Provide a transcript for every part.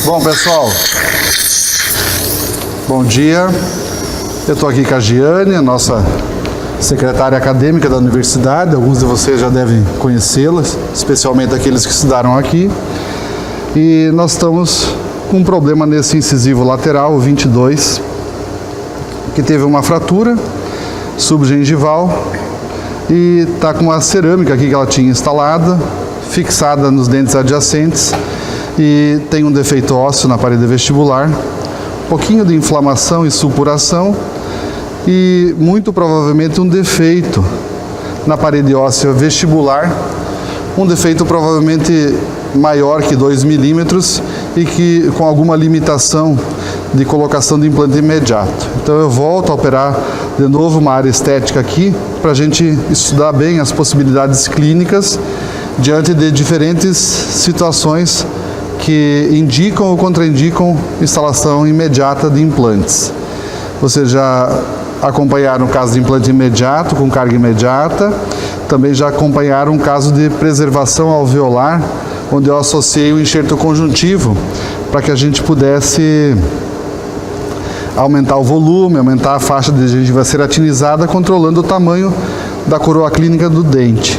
Bom, pessoal, bom dia. Eu estou aqui com a Giane, a nossa secretária acadêmica da universidade. Alguns de vocês já devem conhecê-la, especialmente aqueles que estudaram aqui. E nós estamos com um problema nesse incisivo lateral, o 22, que teve uma fratura subgengival e está com uma cerâmica aqui que ela tinha instalada, fixada nos dentes adjacentes, e tem um defeito ósseo na parede vestibular, um pouquinho de inflamação e supuração e muito provavelmente um defeito na parede óssea vestibular, um defeito provavelmente maior que 2 milímetros e que com alguma limitação de colocação de implante imediato. Então eu volto a operar de novo uma área estética aqui para a gente estudar bem as possibilidades clínicas diante de diferentes situações que indicam ou contraindicam instalação imediata de implantes. Vocês já acompanharam o caso de implante imediato com carga imediata, também já acompanharam um caso de preservação alveolar, onde eu associei o enxerto conjuntivo para que a gente pudesse aumentar o volume, aumentar a faixa de gengiva ceratinizada, controlando o tamanho da coroa clínica do dente.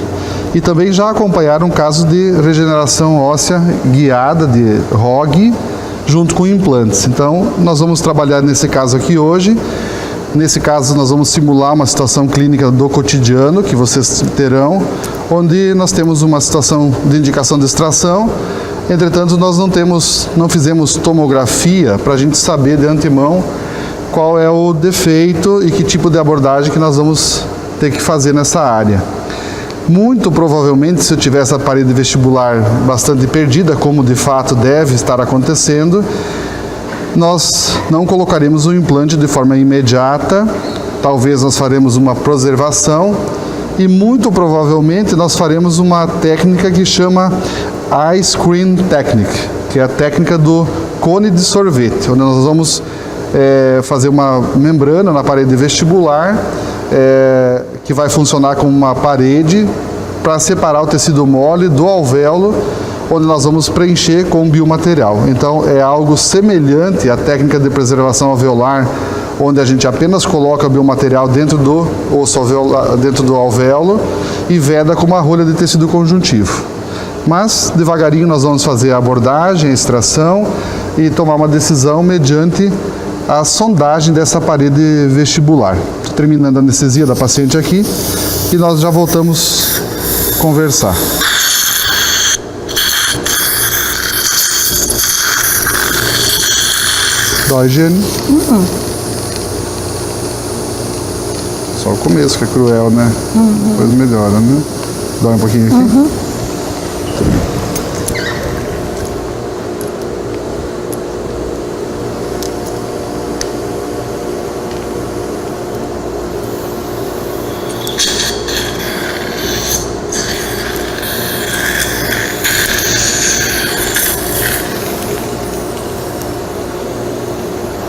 E também já acompanharam um caso de regeneração óssea guiada, de ROG, junto com implantes. Então, nós vamos trabalhar nesse caso aqui hoje. Nesse caso, nós vamos simular uma situação clínica do cotidiano, que vocês terão, onde nós temos uma situação de indicação de extração. Entretanto, nós não fizemos tomografia para a gente saber de antemão qual é o defeito e que tipo de abordagem que nós vamos ter que fazer nessa área. Muito provavelmente, se eu tiver essa parede vestibular bastante perdida, como de fato deve estar acontecendo, nós não colocaremos o implante de forma imediata, talvez nós faremos uma preservação e muito provavelmente nós faremos uma técnica que chama Ice Cream Technique, que é a técnica do cone de sorvete, onde nós vamos fazer uma membrana na parede vestibular, que vai funcionar como uma parede para separar o tecido mole do alvéolo, onde nós vamos preencher com biomaterial. Então é algo semelhante à técnica de preservação alveolar, onde a gente apenas coloca biomaterial dentro do osso dentro do alvéolo e veda com uma rolha de tecido conjuntivo. Mas devagarinho nós vamos fazer a abordagem, a extração e tomar uma decisão mediante a sondagem dessa parede vestibular. Estou terminando a anestesia da paciente aqui e nós já voltamos a conversar. Dói, Giane? Só o começo que é cruel, né? Depois melhora, né? Dói um pouquinho aqui?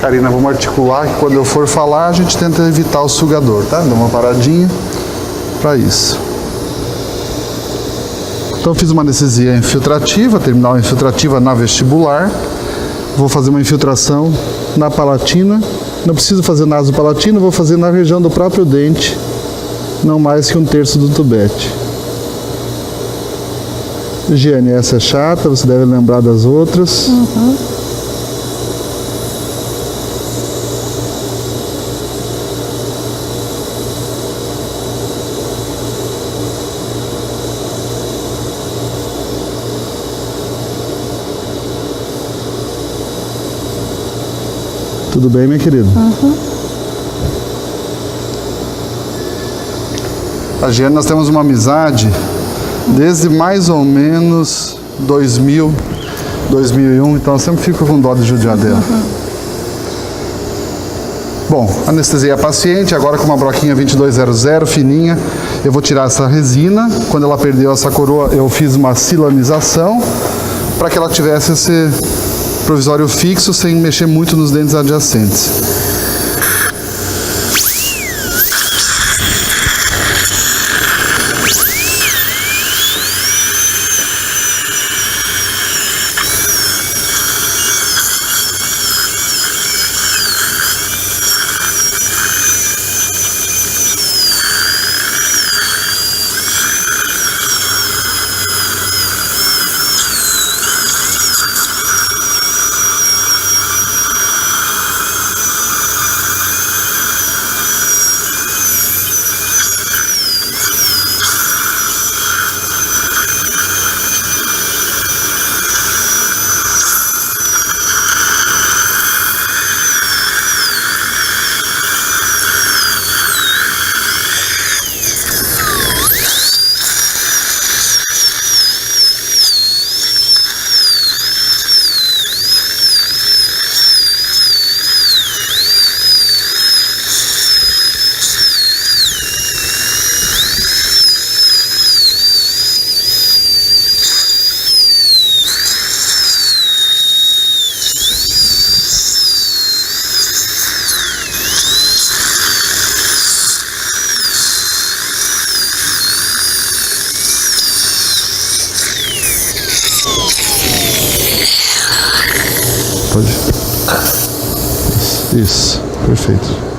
Karina, vamos articular que quando eu for falar a gente tenta evitar o sugador, tá? Dá uma paradinha para isso. Então fiz uma anestesia infiltrativa, terminal infiltrativa na vestibular. Vou fazer uma infiltração na palatina. Não preciso fazer nasopalatino, vou fazer na região do próprio dente, não mais que 1/3 do tubete. Giane, essa é chata, você deve lembrar das outras. Tudo bem, minha querida? A Giane, nós temos uma amizade desde mais ou menos 2000, 2001, então eu sempre fico com dó de judiar dela. Bom, anestesiei a paciente, agora com uma broquinha 2200, fininha. Eu vou tirar essa resina. Quando ela perdeu essa coroa, eu fiz uma silanização para que ela tivesse esse provisório fixo sem mexer muito nos dentes adjacentes. Pode. Isso. Perfeito.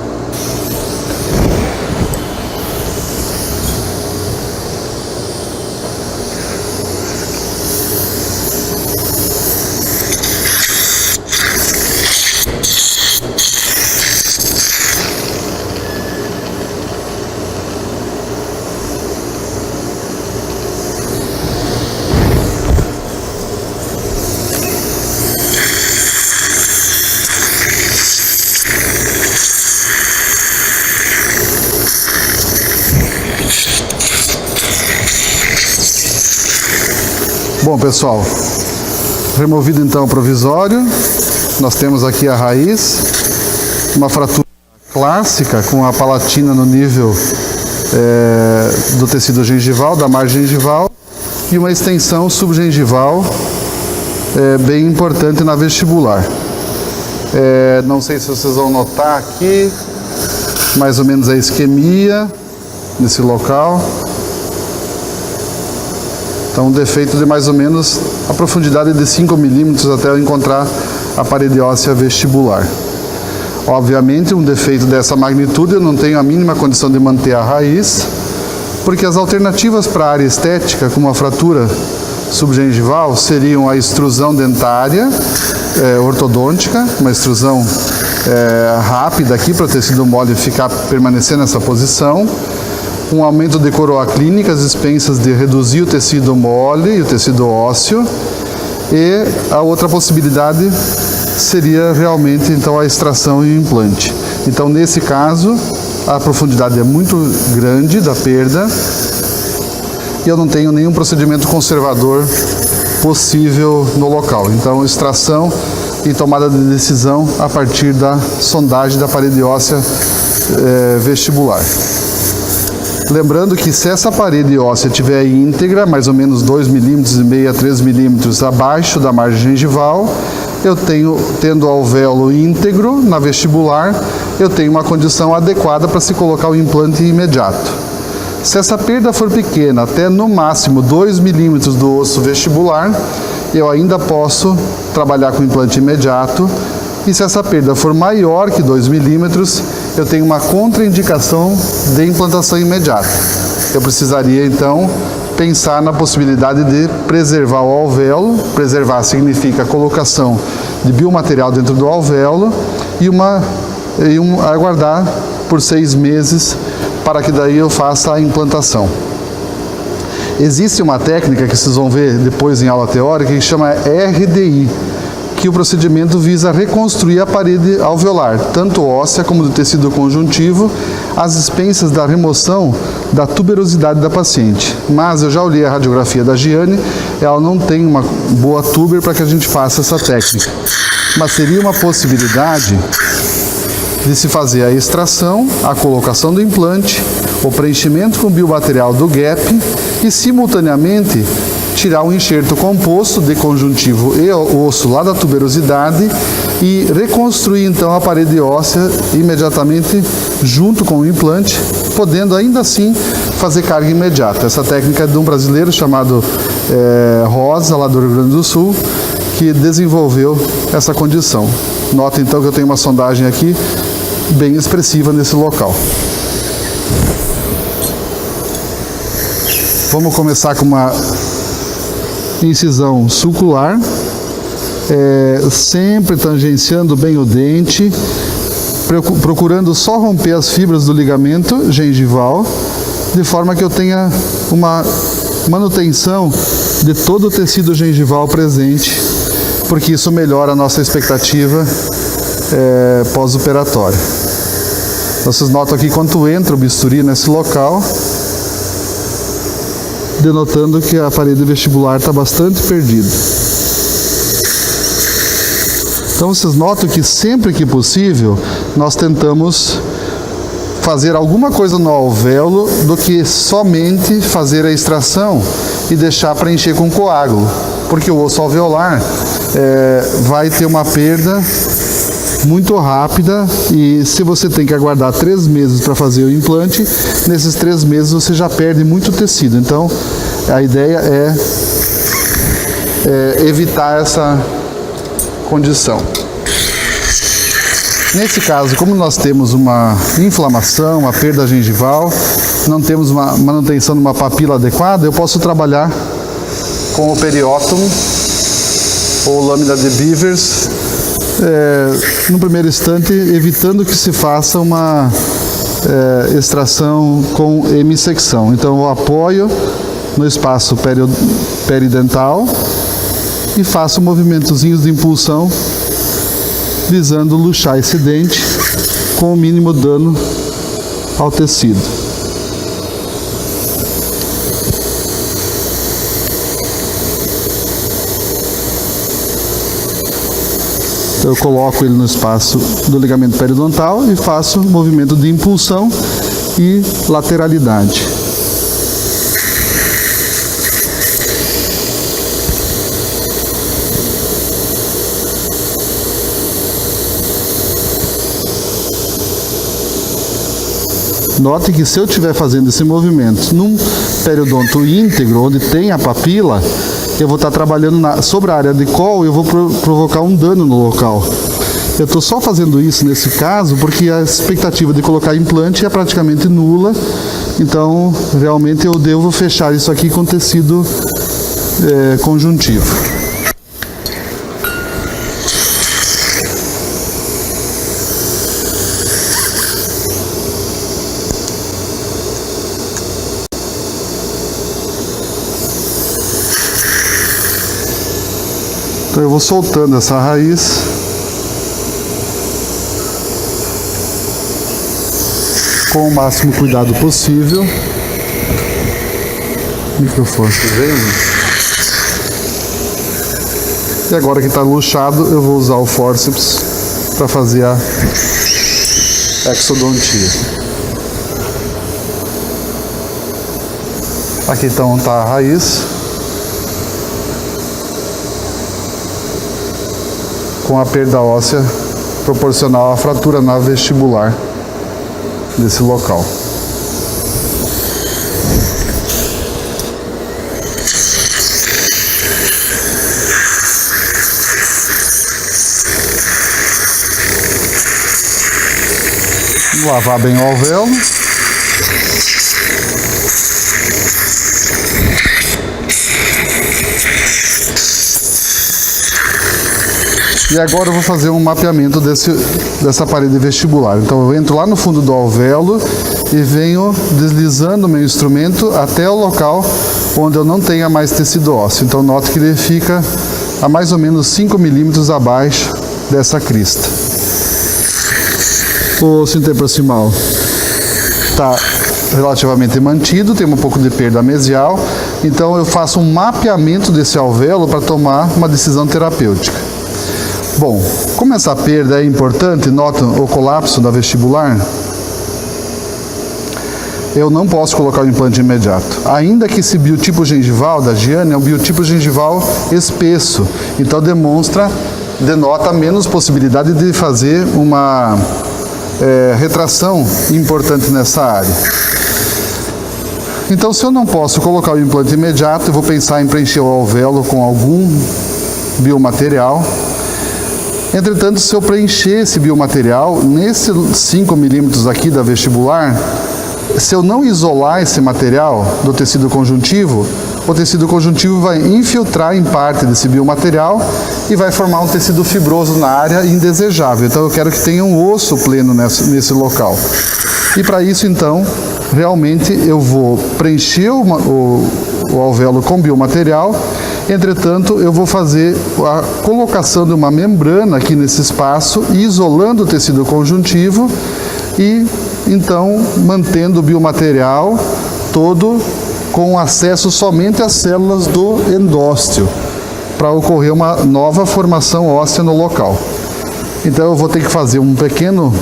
Bom, pessoal, removido então o provisório, nós temos aqui a raiz, uma fratura clássica com a palatina no nível do tecido gengival, da margem gengival, e uma extensão subgengival bem importante na vestibular. Não sei se vocês vão notar aqui, mais ou menos a isquemia nesse local. Então, um defeito de mais ou menos a profundidade de 5 milímetros até eu encontrar a parede óssea vestibular. Obviamente, um defeito dessa magnitude eu não tenho a mínima condição de manter a raiz, porque as alternativas para a área estética, como a fratura subgengival, seriam a extrusão dentária ortodôntica, uma extrusão rápida aqui para o tecido mole permanecer nessa posição, um aumento de coroa clínica, as expensas de reduzir o tecido mole e o tecido ósseo, e a outra possibilidade seria realmente então a extração e o implante. Então, nesse caso, a profundidade é muito grande da perda e eu não tenho nenhum procedimento conservador possível no local. Então, extração e tomada de decisão a partir da sondagem da parede óssea vestibular. Lembrando que se essa parede óssea estiver íntegra, mais ou menos 2,5 mm a 3 milímetros abaixo da margem gengival, eu tendo o alvéolo íntegro na vestibular, eu tenho uma condição adequada para se colocar o implante imediato. Se essa perda for pequena, até no máximo 2 milímetros do osso vestibular, eu ainda posso trabalhar com implante imediato. E se essa perda for maior que 2 milímetros, eu tenho uma contraindicação de implantação imediata. Eu precisaria, então, pensar na possibilidade de preservar o alvéolo. Preservar significa a colocação de biomaterial dentro do alvéolo e aguardar por 6 meses para que daí eu faça a implantação. Existe uma técnica que vocês vão ver depois em aula teórica que chama RDI, que o procedimento visa reconstruir a parede alveolar, tanto óssea como do tecido conjuntivo, às expensas da remoção da tuberosidade da paciente. Mas eu já olhei a radiografia da Giane, ela não tem uma boa tuber para que a gente faça essa técnica. Mas seria uma possibilidade de se fazer a extração, a colocação do implante, o preenchimento com biomaterial do gap e, simultaneamente, tirar um enxerto composto de conjuntivo e osso lá da tuberosidade e reconstruir então a parede óssea imediatamente junto com o implante, podendo ainda assim fazer carga imediata. Essa técnica é de um brasileiro chamado Rosa, lá do Rio Grande do Sul, que desenvolveu essa condição. Nota então que eu tenho uma sondagem aqui bem expressiva nesse local. Vamos começar com uma incisão sulcular, sempre tangenciando bem o dente, procurando só romper as fibras do ligamento gengival, de forma que eu tenha uma manutenção de todo o tecido gengival presente, porque isso melhora a nossa expectativa pós-operatória. Vocês notam aqui quando entra o bisturi nesse local, denotando que a parede vestibular está bastante perdida. Então vocês notam que sempre que possível nós tentamos fazer alguma coisa no alvéolo do que somente fazer a extração e deixar preencher com coágulo, porque o osso alveolar vai ter uma perda muito rápida e se você tem que aguardar 3 meses para fazer o implante, nesses 3 meses você já perde muito tecido. Então a ideia é evitar essa condição. Nesse caso, como nós temos uma inflamação, uma perda gengival, não temos uma manutenção de uma papila adequada, eu posso trabalhar com o periótomo ou lâmina de Beavers, no primeiro instante, evitando que se faça uma extração com hemissecção. Então eu apoio no espaço peridental e faço movimentozinhos de impulsão visando luxar esse dente com o mínimo dano ao tecido. Então eu coloco ele no espaço do ligamento periodontal e faço movimento de impulsão e lateralidade. Note que se eu estiver fazendo esse movimento num periodonto íntegro, onde tem a papila, eu vou estar trabalhando sobre a área de col e eu vou provocar um dano no local. Eu estou só fazendo isso nesse caso porque a expectativa de colocar implante é praticamente nula, então realmente eu devo fechar isso aqui com tecido conjuntivo. Então eu vou soltando essa raiz com o máximo cuidado possível. Microfone, e agora que está luxado, eu vou usar o fórceps para fazer a exodontia. Aqui então está a raiz, com a perda óssea proporcional à fratura nave vestibular desse local. Lavar bem o alvéolo. E agora eu vou fazer um mapeamento dessa parede vestibular. Então eu entro lá no fundo do alvéolo e venho deslizando o meu instrumento até o local onde eu não tenha mais tecido ósseo. Então note que ele fica a mais ou menos 5 milímetros abaixo dessa crista. O osso interproximal está relativamente mantido, tem um pouco de perda mesial. Então eu faço um mapeamento desse alvéolo para tomar uma decisão terapêutica. Bom, como essa perda é importante, nota o colapso da vestibular, eu não posso colocar o implante imediato. Ainda que esse biotipo gengival da Giane é um biotipo gengival espesso, então denota menos possibilidade de fazer uma retração importante nessa área. Então, se eu não posso colocar o implante imediato, eu vou pensar em preencher o alvéolo com algum biomaterial. Entretanto, se eu preencher esse biomaterial, nesses 5 milímetros aqui da vestibular, se eu não isolar esse material do tecido conjuntivo, o tecido conjuntivo vai infiltrar em parte desse biomaterial e vai formar um tecido fibroso na área indesejável. Então eu quero que tenha um osso pleno nesse local. E para isso, então, realmente eu vou preencher o alvéolo com biomaterial. Entretanto, eu vou fazer a colocação de uma membrana aqui nesse espaço, isolando o tecido conjuntivo e, então, mantendo o biomaterial todo com acesso somente às células do endósteo, para ocorrer uma nova formação óssea no local. Então, eu vou ter que fazer um pequeno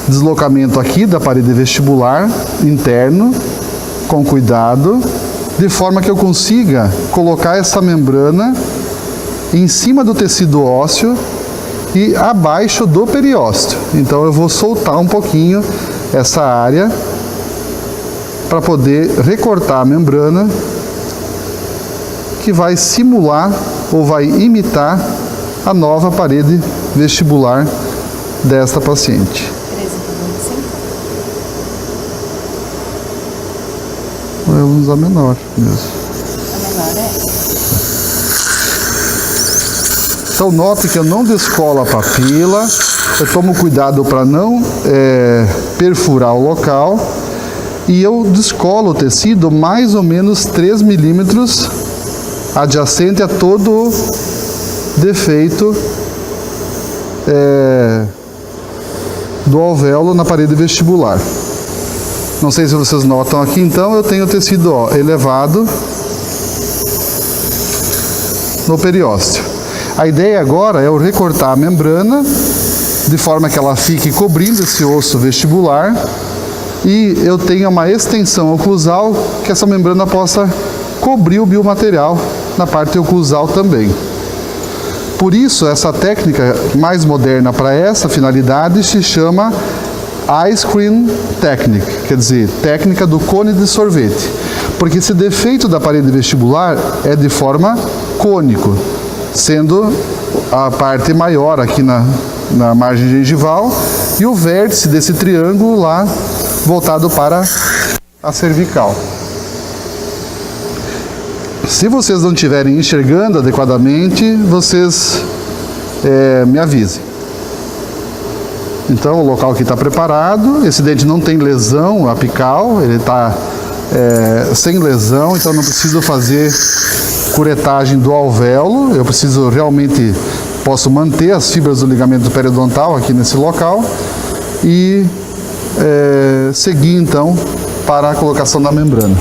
deslocamento aqui da parede vestibular interno, com cuidado, de forma que eu consiga colocar essa membrana em cima do tecido ósseo e abaixo do periósteo. Então eu vou soltar um pouquinho essa área para poder recortar a membrana, que vai simular ou vai imitar a nova parede vestibular desta paciente. 13,25? Vamos usar menor mesmo. A menor é? Então note que eu não descolo a papila, eu tomo cuidado para não perfurar o local e eu descolo o tecido mais ou menos 3 milímetros adjacente a todo o defeito do alvéolo na parede vestibular. Não sei se vocês notam aqui, então eu tenho o tecido elevado no periósteo. A ideia agora é eu recortar a membrana de forma que ela fique cobrindo esse osso vestibular e eu tenha uma extensão oclusal que essa membrana possa cobrir o biomaterial na parte oclusal também. Por isso, essa técnica mais moderna para essa finalidade se chama Ice Cream Technique, quer dizer, técnica do cone de sorvete. Porque esse defeito da parede vestibular é de forma cônico, sendo a parte maior aqui na margem gengival e o vértice desse triângulo lá voltado para a cervical. Se vocês não estiverem enxergando adequadamente, vocês me avisem. Então o local aqui está preparado, esse dente não tem lesão apical, ele está sem lesão, então não preciso fazer curetagem do alvéolo, eu preciso realmente, posso manter as fibras do ligamento periodontal aqui nesse local e seguir então para a colocação da membrana.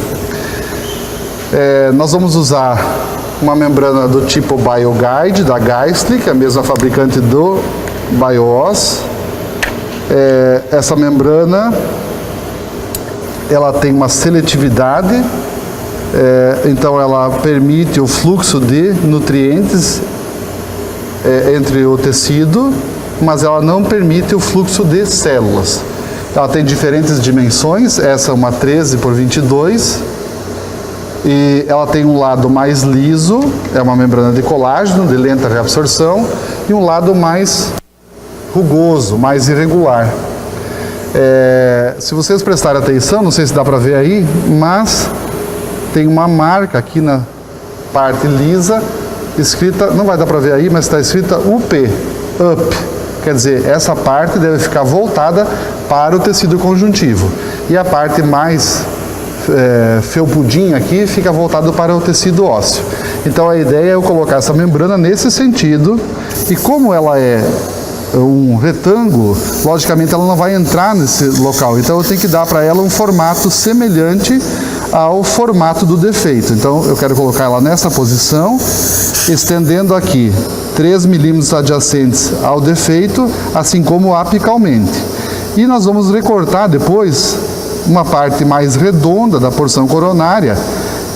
Nós vamos usar uma membrana do tipo BioGuide, da Geistli, que é a mesma fabricante do BioOss. Essa membrana ela tem uma seletividade, então ela permite o fluxo de nutrientes entre o tecido, mas ela não permite o fluxo de células. Ela tem diferentes dimensões, essa é uma 13x22, e ela tem um lado mais liso, é uma membrana de colágeno, de lenta reabsorção, e um lado mais rugoso, mais irregular. Se vocês prestarem atenção, não sei se dá para ver aí, mas tem uma marca aqui na parte lisa, escrita, não vai dar para ver aí, mas está escrita UP, UP. Quer dizer, essa parte deve ficar voltada para o tecido conjuntivo. E a parte mais felpudinha aqui fica voltado para o tecido ósseo. Então a ideia é eu colocar essa membrana nesse sentido, e como ela é um retângulo, logicamente ela não vai entrar nesse local, então eu tenho que dar para ela um formato semelhante ao formato do defeito. Então eu quero colocar ela nessa posição, estendendo aqui 3 milímetros adjacentes ao defeito, assim como apicalmente. E nós vamos recortar depois uma parte mais redonda da porção coronária,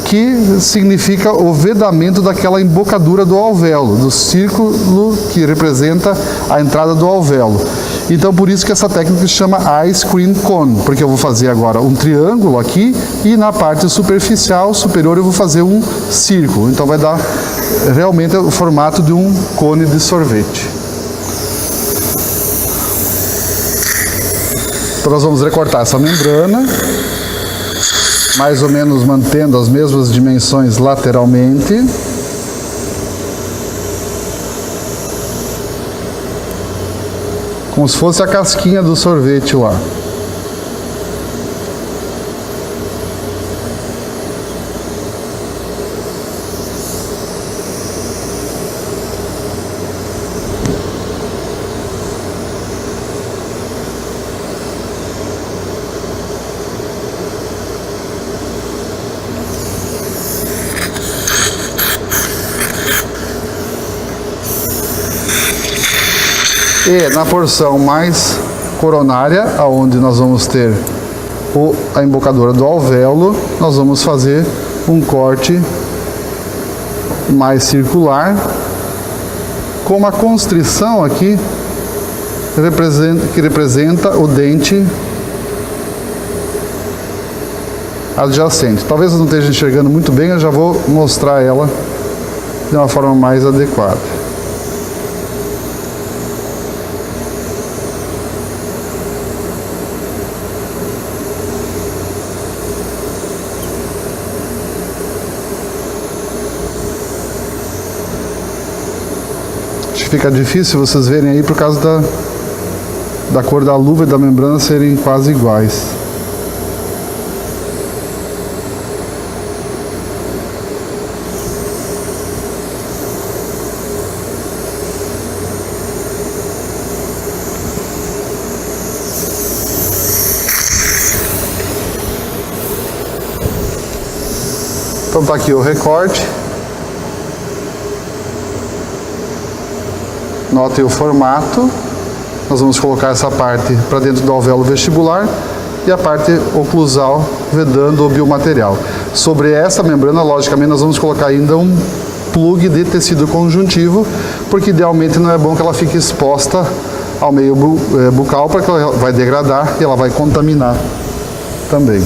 que significa o vedamento daquela embocadura do alvéolo, do círculo que representa a entrada do alvéolo. Então por isso que essa técnica se chama Ice Cream Cone, porque eu vou fazer agora um triângulo aqui e na parte superficial superior eu vou fazer um círculo. Então vai dar realmente o formato de um cone de sorvete. Então nós vamos recortar essa membrana, mais ou menos mantendo as mesmas dimensões lateralmente. Como se fosse a casquinha do sorvete lá. E na porção mais coronária, onde nós vamos ter a embocadura do alvéolo, nós vamos fazer um corte mais circular, com uma constrição aqui que representa o dente adjacente. Talvez eu não esteja enxergando muito bem, eu já vou mostrar ela de uma forma mais adequada. fica difícil vocês verem aí por causa da cor da luva e da membrana serem quase iguais. Então tá aqui o recorte. Notem o formato. Nós vamos colocar essa parte para dentro do alvéolo vestibular e a parte oclusal vedando o biomaterial. Sobre essa membrana, logicamente, nós vamos colocar ainda um plug de tecido conjuntivo, porque idealmente não é bom que ela fique exposta ao meio bucal, porque ela vai degradar e ela vai contaminar também.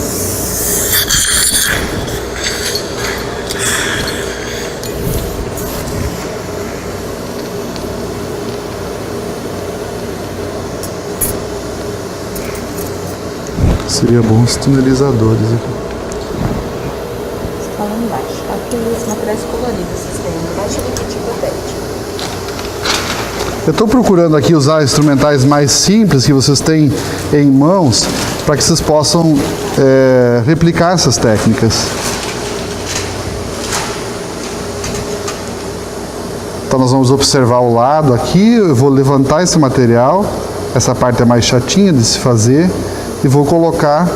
Seria bom os tunelizadores aqui. Fala embaixo. Aqui os materiais coloridos, vocês têm embaixo do kit protege. Eu estou procurando aqui usar instrumentais mais simples que vocês têm em mãos para que vocês possam replicar essas técnicas. Então nós vamos observar o lado aqui, eu vou levantar esse material, essa parte é mais chatinha de se fazer, e vou colocar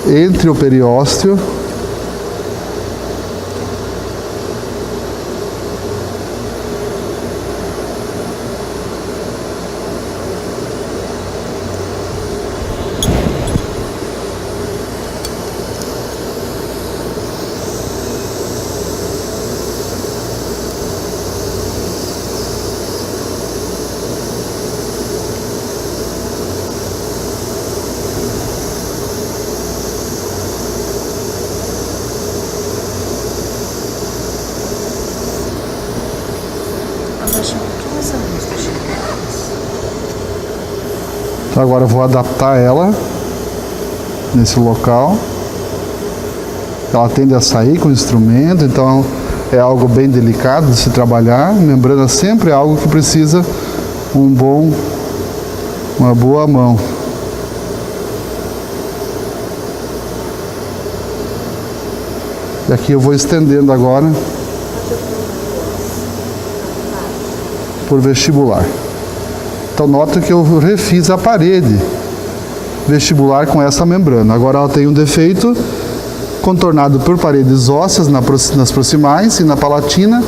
entre o periósteo Abaixa um pouquinho essa luz, tá chegando. Então agora eu vou adaptar ela nesse local. Ela tende a sair com o instrumento, então é algo bem delicado de se trabalhar. Membrana sempre é algo que precisa uma boa mão. E aqui eu vou estendendo agora por vestibular. Então nota que eu refiz a parede vestibular com essa membrana. Agora ela tem um defeito, contornado por paredes ósseas nas proximais e na palatina,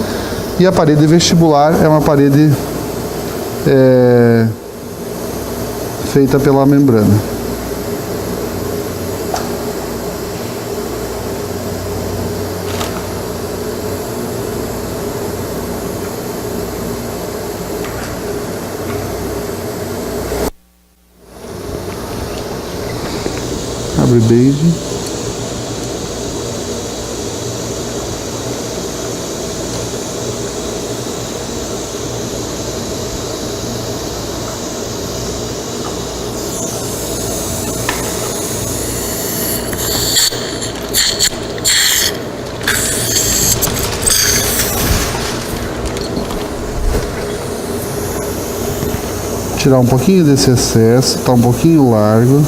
e a parede vestibular é uma parede feita pela membrana. Abre base. Tirar um pouquinho desse excesso, tá um pouquinho largo.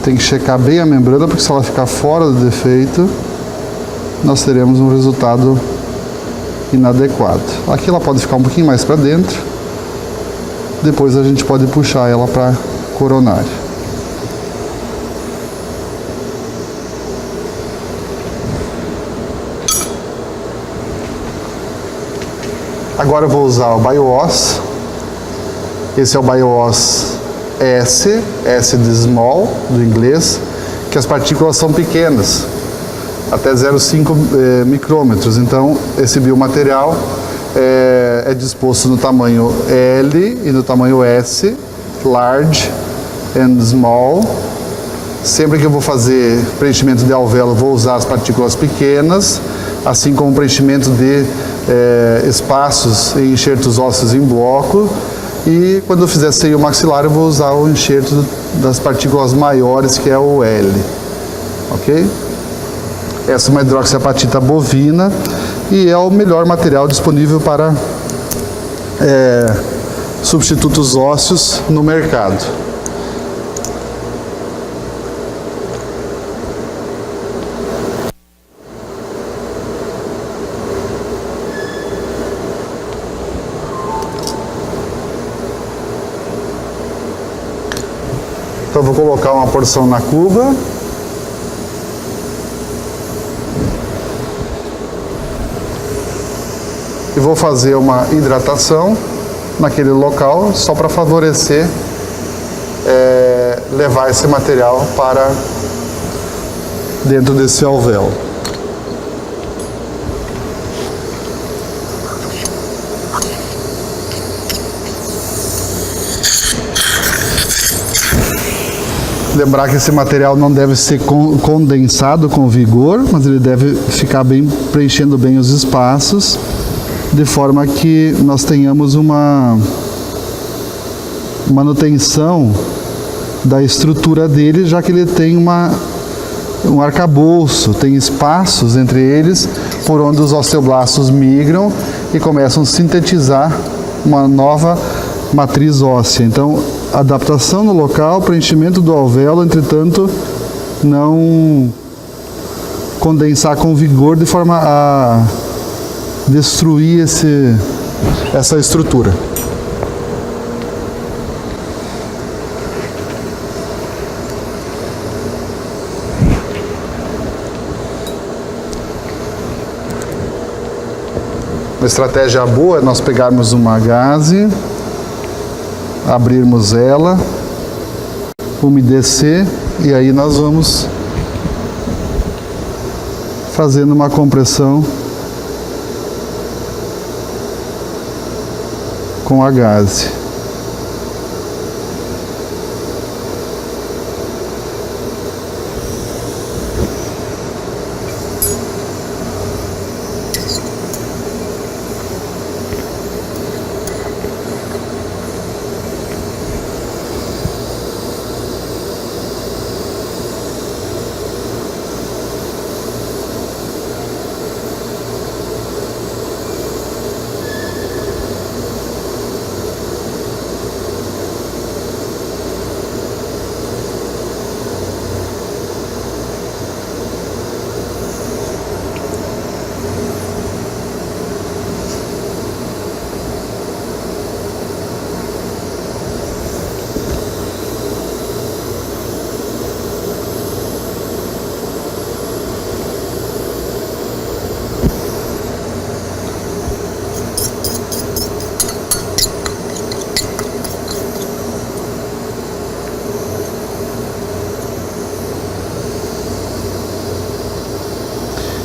Tem que checar bem a membrana, porque se ela ficar fora do defeito, nós teremos um resultado inadequado. Aqui ela pode ficar um pouquinho mais para dentro, depois a gente pode puxar ela para coronária. Agora eu vou usar o BioOss. Esse é o BioOss S, S de small, do inglês, que as partículas são pequenas, até 0,5 micrômetros. Então, esse biomaterial é disposto no tamanho L e no tamanho S, large and small. Sempre que eu vou fazer preenchimento de alvéolo, vou usar as partículas pequenas, assim como preenchimento de espaços e enxertos ósseos em bloco. E quando eu fizer seio maxilar, eu vou usar o enxerto das partículas maiores, que é o L. Ok? Essa é uma hidroxiapatita bovina e é o melhor material disponível para substitutos ósseos no mercado. Então vou colocar uma porção na cuba. E vou fazer uma hidratação naquele local, só para favorecer levar esse material para dentro desse alvéolo. Lembrar que esse material não deve ser condensado com vigor, mas ele deve ficar preenchendo bem os espaços, de forma que nós tenhamos uma manutenção da estrutura dele, já que ele tem um arcabouço, tem espaços entre eles por onde os osteoblastos migram e começam a sintetizar uma nova matriz óssea. Então, adaptação no local, preenchimento do alvéolo, entretanto, não condensar com vigor de forma a destruir essa estrutura. Uma estratégia boa é nós pegarmos uma gaze, abrirmos ela, umedecer e aí nós vamos fazendo uma compressão com a gaze.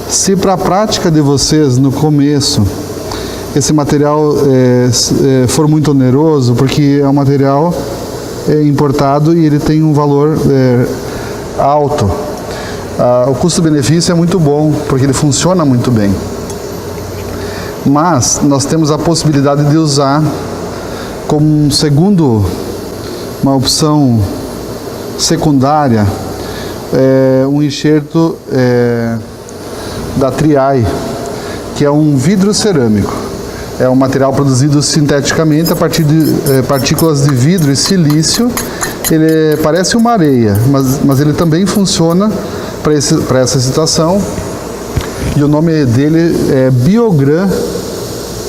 Se para a prática de vocês no começo esse material for muito oneroso, porque é um material importado e ele tem um valor alto, o custo-benefício é muito bom, porque ele funciona muito bem. Mas nós temos a possibilidade de usar como uma opção secundária, um enxerto da Triai, que é um vidro cerâmico. É um material produzido sinteticamente a partir de partículas de vidro e silício. Ele parece uma areia, mas ele também funciona para essa situação. E o nome dele é Biogram,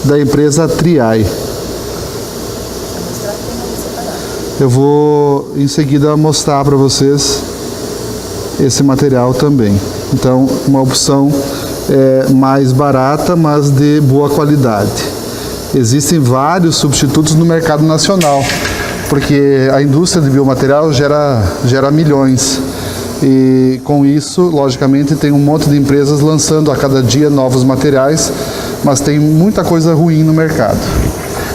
da empresa Triai. Eu vou em seguida mostrar para vocês esse material também. Então, uma opção mais barata, mas de boa qualidade. Existem vários substitutos no mercado nacional, porque a indústria de biomaterial gera milhões. E com isso, logicamente, tem um monte de empresas lançando a cada dia novos materiais, mas tem muita coisa ruim no mercado.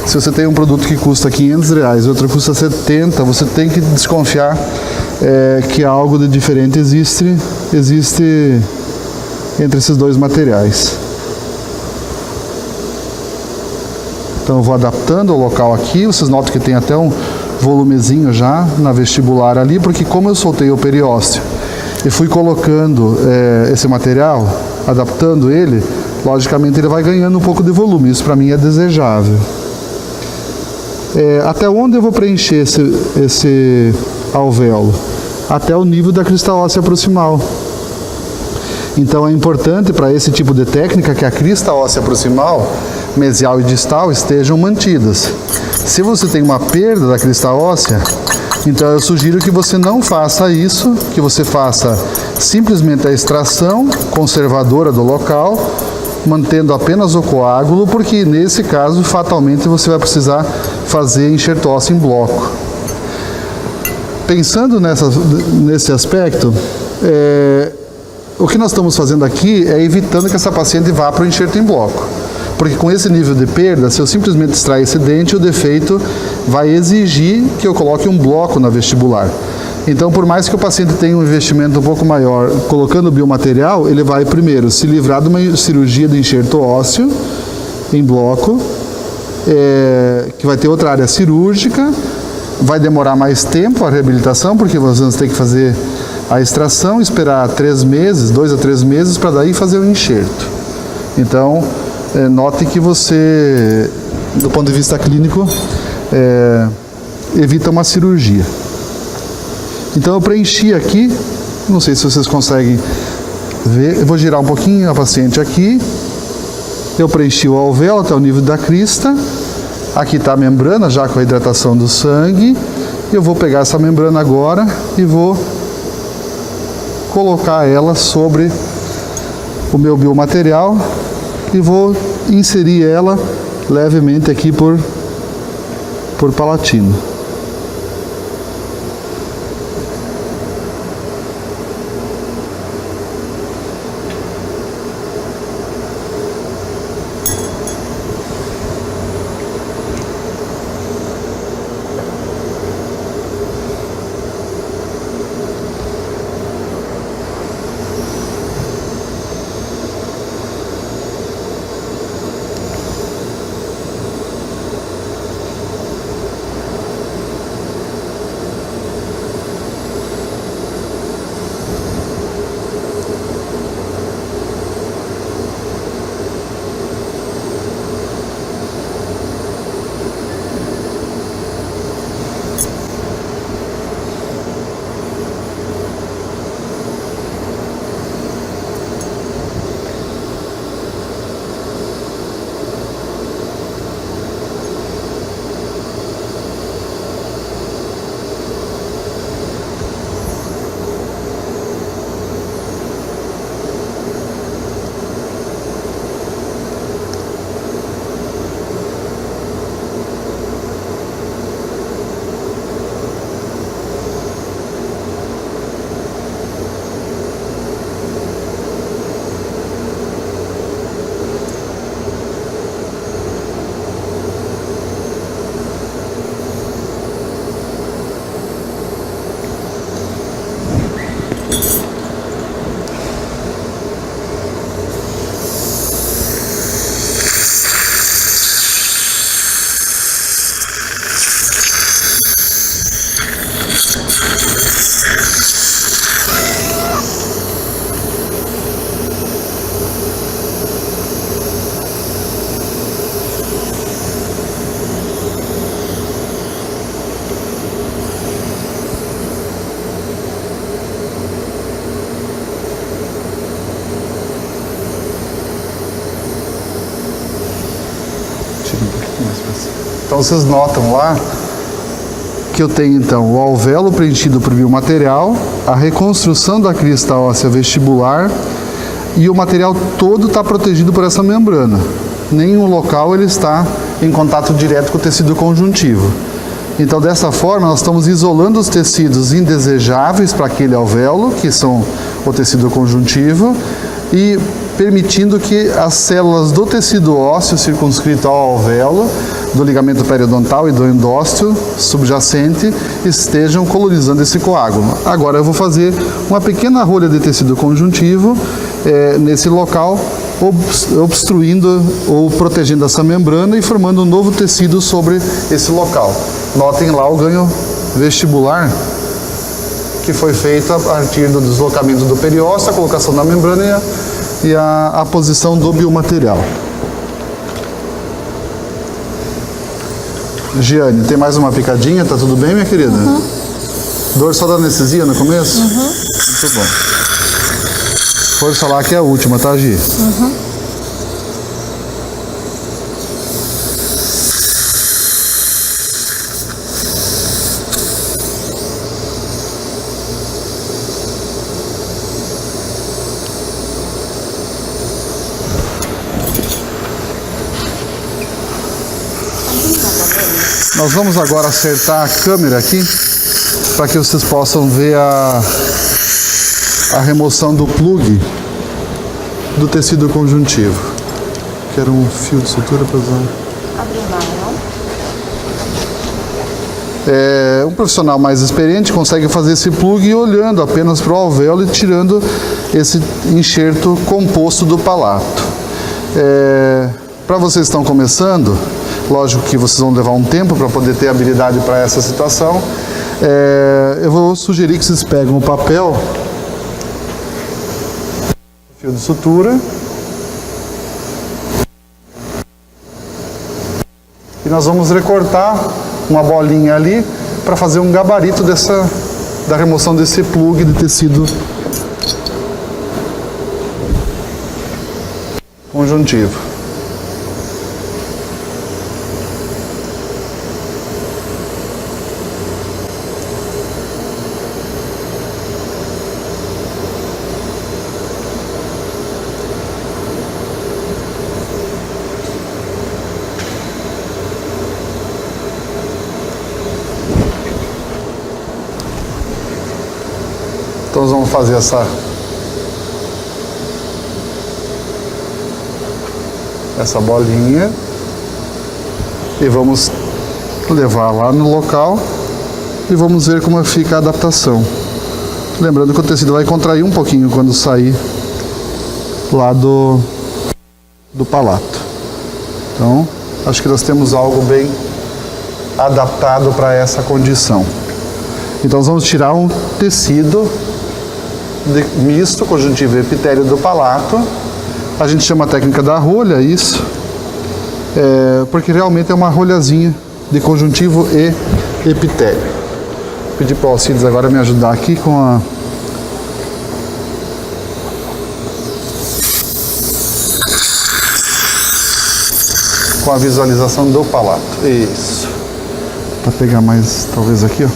Se você tem um produto que custa R$500 e outro custa 70, você tem que desconfiar que algo de diferente existe entre esses dois materiais. Então eu vou adaptando o local aqui. Vocês notam que tem até um volumezinho já na vestibular ali, porque como eu soltei o periósteo e fui colocando esse material, adaptando ele, logicamente ele vai ganhando um pouco de volume. Isso para mim é desejável. Até onde eu vou preencher esse alvéolo? Até o nível da crista óssea proximal. Então é importante para esse tipo de técnica que a crista óssea proximal, mesial e distal estejam mantidas. Se você tem uma perda da crista óssea, então eu sugiro que você não faça isso, que você faça simplesmente a extração conservadora do local, mantendo apenas o coágulo, porque nesse caso fatalmente você vai precisar fazer enxerto ósseo em bloco. Pensando nesse aspecto, o que nós estamos fazendo aqui é evitando que essa paciente vá para o enxerto em bloco. Porque com esse nível de perda, se eu simplesmente extrair esse dente, o defeito vai exigir que eu coloque um bloco na vestibular. Então, por mais que o paciente tenha um investimento um pouco maior colocando o biomaterial, ele vai primeiro se livrar de uma cirurgia de enxerto ósseo em bloco, que vai ter outra área cirúrgica, vai demorar mais tempo a reabilitação, porque nós vamos ter que fazer a extração, esperar 3 meses, 2 a 3 meses, para daí fazer o enxerto. Então, note que você, do ponto de vista clínico, evita uma cirurgia. Então eu preenchi aqui, não sei se vocês conseguem ver, eu vou girar um pouquinho a paciente aqui, eu preenchi o alvéolo até o nível da crista, aqui está a membrana já com a hidratação do sangue, eu vou pegar essa membrana agora e vou colocar ela sobre o meu biomaterial e vou inserir ela levemente aqui por palatino. Então vocês notam lá que eu tenho então o alvéolo preenchido por biomaterial, a reconstrução da crista óssea vestibular e o material todo está protegido por essa membrana. Nenhum local ele está em contato direto com o tecido conjuntivo. Então, dessa forma, nós estamos isolando os tecidos indesejáveis para aquele alvéolo, que são o tecido conjuntivo, e permitindo que as células do tecido ósseo circunscrito ao alvéolo, do ligamento periodontal e do endósteo subjacente, estejam colonizando esse coágulo. Agora eu vou fazer uma pequena rolha de tecido conjuntivo nesse local, obstruindo ou protegendo essa membrana e formando um novo tecido sobre esse local. Notem lá o ganho vestibular que foi feito a partir do deslocamento do periósteo, a colocação da membrana e a posição do biomaterial. Giane, tem mais uma picadinha? Tá tudo bem, minha querida? Uhum. Dor só da anestesia no começo? Uhum. Muito bom. Força lá que é a última, tá, Gi? Uhum. Nós vamos agora acertar a câmera aqui para que vocês possam ver a remoção do plug do tecido conjuntivo. Quero um fio de sutura para usar. Abre o nylon. Um profissional mais experiente consegue fazer esse plug olhando apenas para o alvéolo e tirando esse enxerto composto do palato. Para vocês que estão começando, lógico que vocês vão levar um tempo para poder ter habilidade para essa situação. Eu vou sugerir que vocês peguem o papel, fio de sutura, e nós vamos recortar uma bolinha ali para fazer um gabarito da remoção desse plug de tecido conjuntivo. Então nós vamos fazer essa bolinha e vamos levar lá no local e vamos ver como fica a adaptação. Lembrando que o tecido vai contrair um pouquinho quando sair lá do palato. Então, acho que nós temos algo bem adaptado para essa condição. Então, nós vamos tirar um tecido misto, conjuntivo e epitélio do palato. A gente chama a técnica da rolha, isso, porque realmente é uma rolhazinha de conjuntivo e epitélio. Vou pedir para o Alcides agora me ajudar aqui com a visualização do palato. Isso. Para pegar mais, talvez aqui, ó.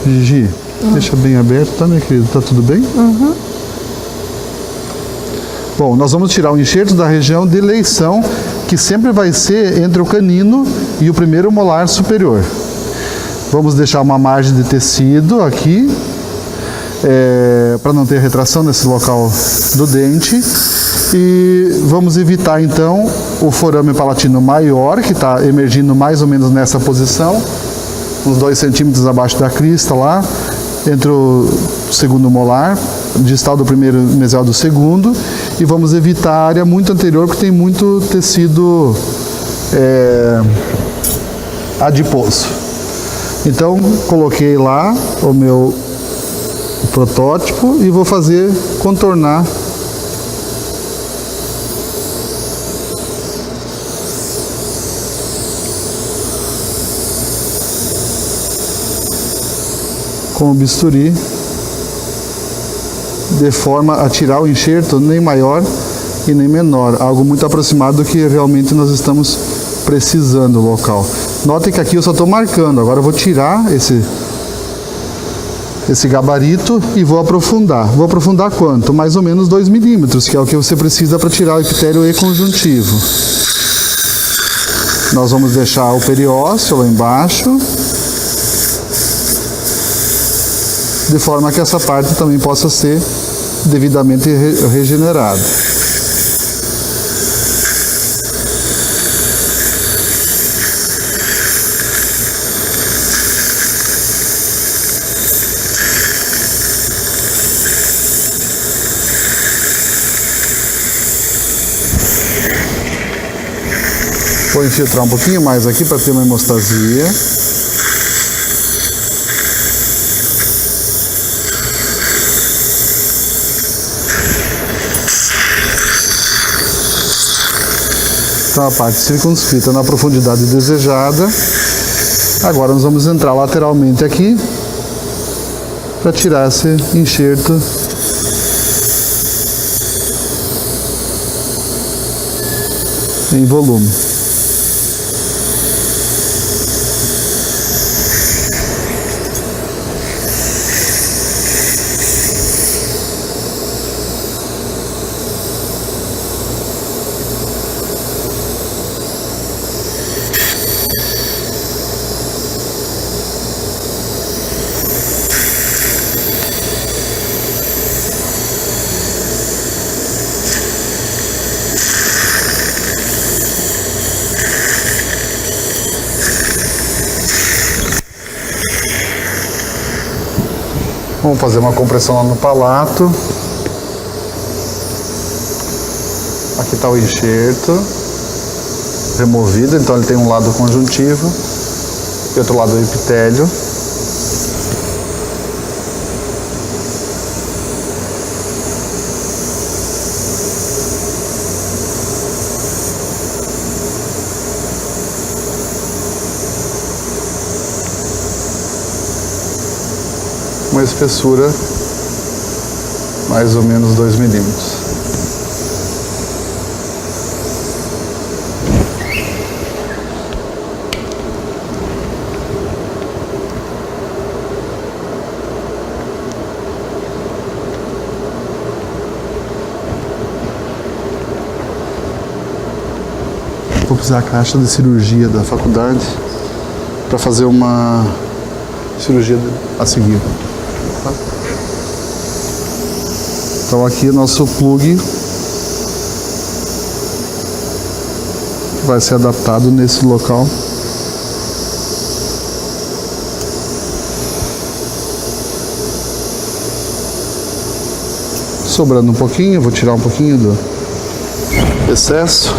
Gigi, deixa bem aberto, tá, minha querida? Tá tudo bem? Uhum. Bom, nós vamos tirar o enxerto da região de eleição, que sempre vai ser entre o canino e o primeiro molar superior. Vamos deixar uma margem de tecido aqui, para não ter retração nesse local do dente. E vamos evitar então o forame palatino maior, que está emergindo mais ou menos nessa posição, uns 2 centímetros abaixo da crista lá, entre o segundo molar, distal do primeiro e mesial do segundo, e vamos evitar a área muito anterior, porque tem muito tecido adiposo. Então, coloquei lá o meu protótipo e vou fazer contornar com o bisturi, de forma a tirar o enxerto nem maior e nem menor, algo muito aproximado do que realmente nós estamos precisando no local. Notem que aqui eu só estou marcando, agora eu vou tirar esse gabarito e vou aprofundar. Vou aprofundar quanto? Mais ou menos 2 milímetros, que é o que você precisa para tirar o epitélio e conjuntivo. Nós vamos deixar o periósteo lá embaixo, de forma que essa parte também possa ser devidamente regenerada. Vou infiltrar um pouquinho mais aqui para ter uma hemostasia. Então a parte circunscrita na profundidade desejada. Agora nós vamos entrar lateralmente aqui para tirar esse enxerto em volume. Vamos fazer uma compressão lá no palato. Aqui está o enxerto removido, então ele tem um lado conjuntivo e outro lado o epitélio. Uma espessura mais ou menos 2 milímetros. Vou precisar a caixa de cirurgia da faculdade para fazer uma cirurgia a seguir. Então aqui é nosso plug vai ser adaptado nesse local. Sobrando um pouquinho, vou tirar um pouquinho do excesso.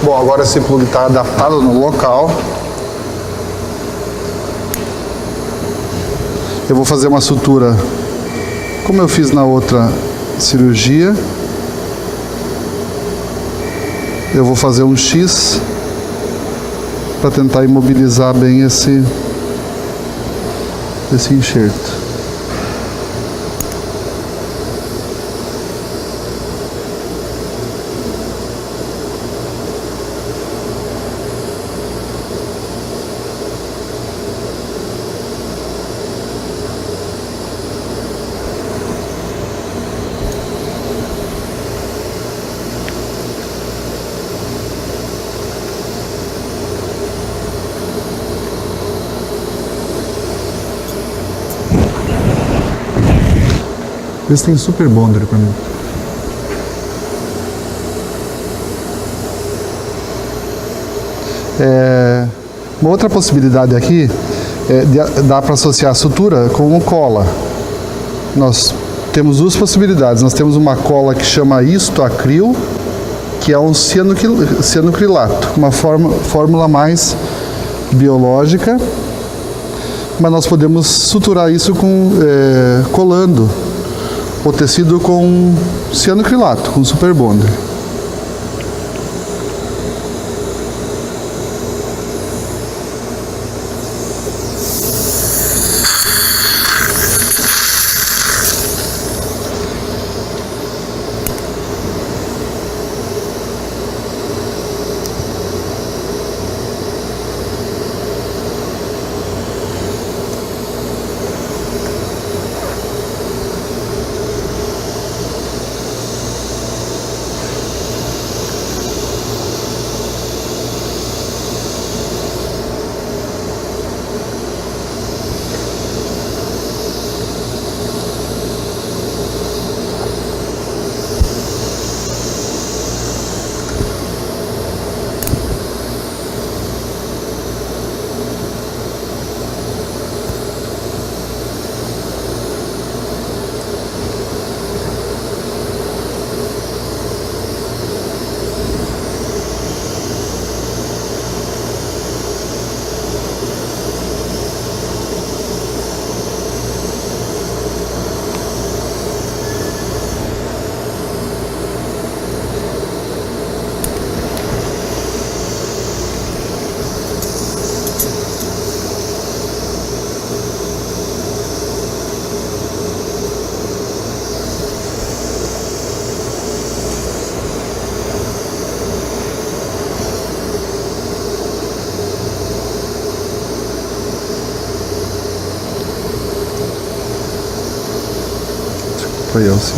Bom, agora esse plug está adaptado no local. Eu vou fazer uma sutura como eu fiz na outra cirurgia. Eu vou fazer um X para tentar imobilizar bem esse enxerto. Vê se tem super bonder pra mim. Uma outra possibilidade aqui dá para associar a sutura com cola. Nós temos duas possibilidades. Nós temos uma cola que chama histoacril, que é um cianocrilato, uma fórmula mais biológica, mas nós podemos suturar isso colando o tecido com cianocrilato, com super bonder. Foi eu, sim.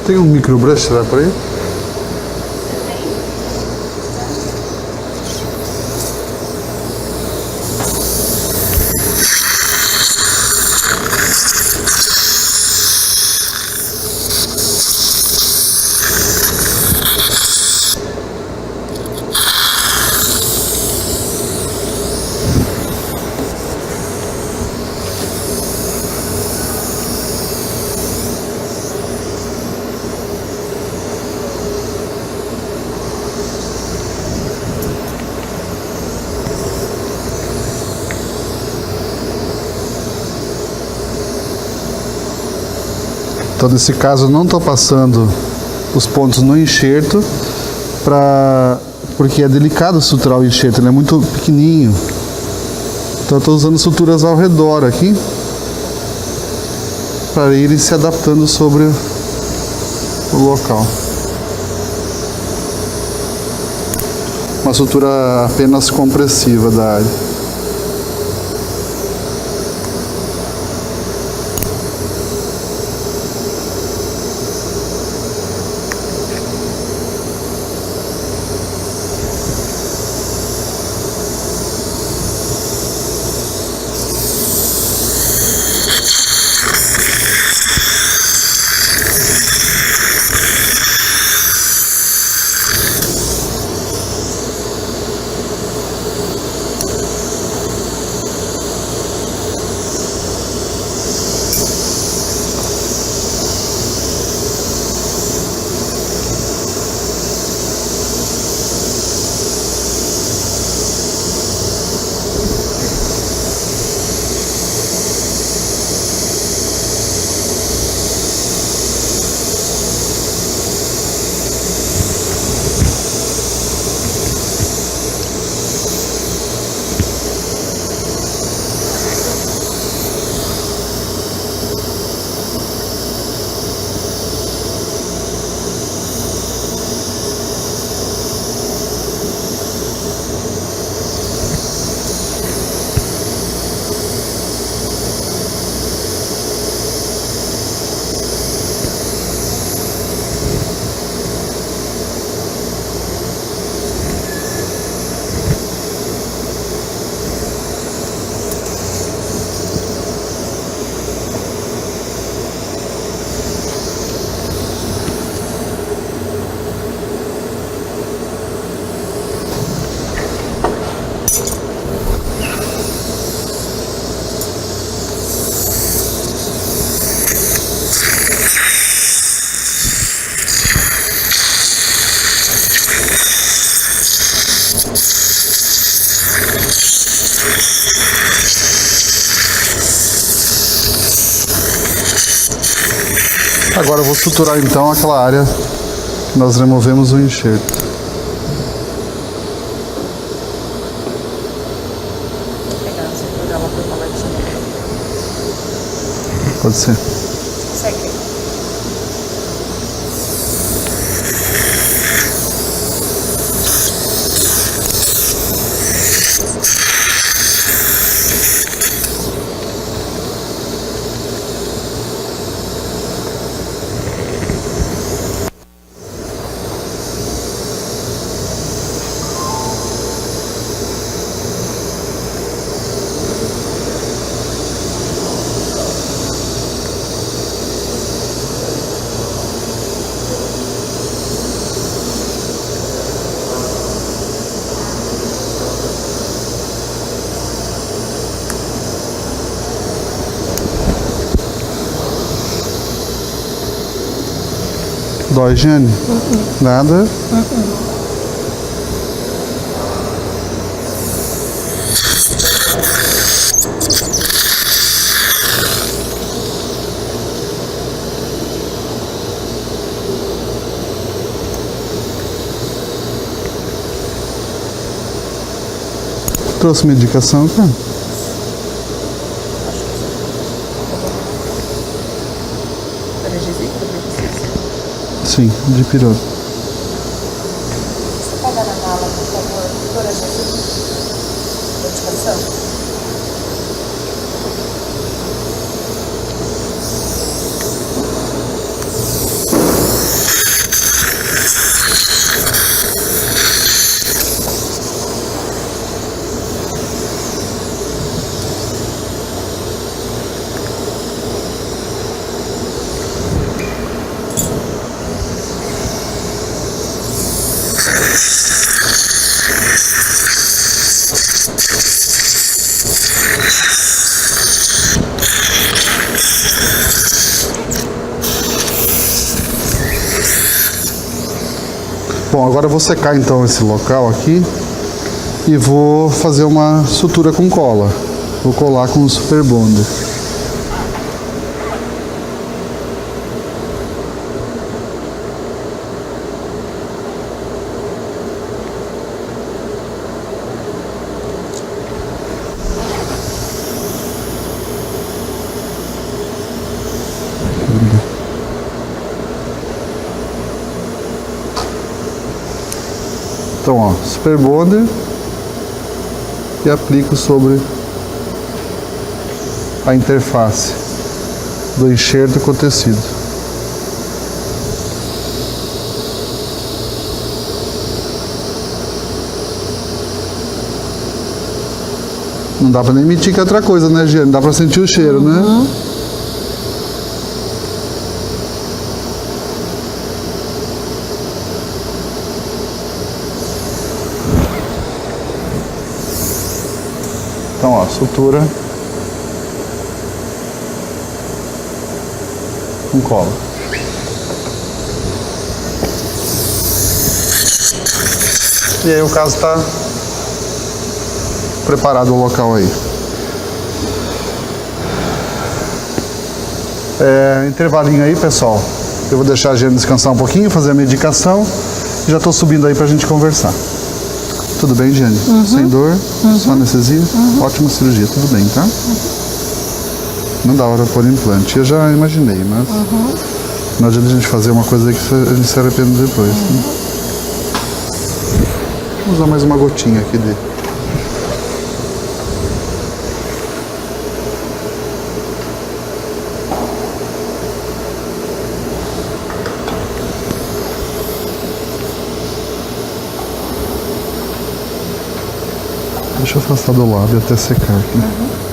Tem um microbrush, será por aí? Então, nesse caso, eu não estou passando os pontos no enxerto, porque é delicado suturar o enxerto, ele é muito pequenininho. Então, eu estou usando suturas ao redor aqui, para irem se adaptando sobre o local. Uma sutura apenas compressiva da área. Agora eu vou suturar então aquela área que nós removemos o enxerto. Vou pegar, segurar ela por uma latinha. Pode ser. Segue. Dói, Jane? Nada? Trouxe medicação, cara? Analgésico também precisa. Sim, de pirona. Você pega na mala, por favor, por analgésico. Medicação. Bom, agora eu vou secar então esse local aqui e vou fazer uma sutura com cola. Vou colar com o Super Bonder. Então, ó, Super Bonder e aplico sobre a interface do enxerto com o tecido. Não dá pra nem mentir que é outra coisa, né, Giane? Dá pra sentir o cheiro, né? Então, ó, sutura com cola. E aí o caso está preparado o local aí. Intervalinho aí, pessoal. Eu vou deixar a gente descansar um pouquinho, fazer a medicação. E já estou subindo aí pra gente conversar. Tudo bem, Jane? Sem dor? Só anestesia? Ótima cirurgia, tudo bem, tá? Não dá hora pôr implante. Eu já imaginei, mas não adianta a gente fazer uma coisa que a gente se arrepende depois. Né? Vou usar mais uma gotinha aqui de... Deixa eu afastar do lábio até secar aqui.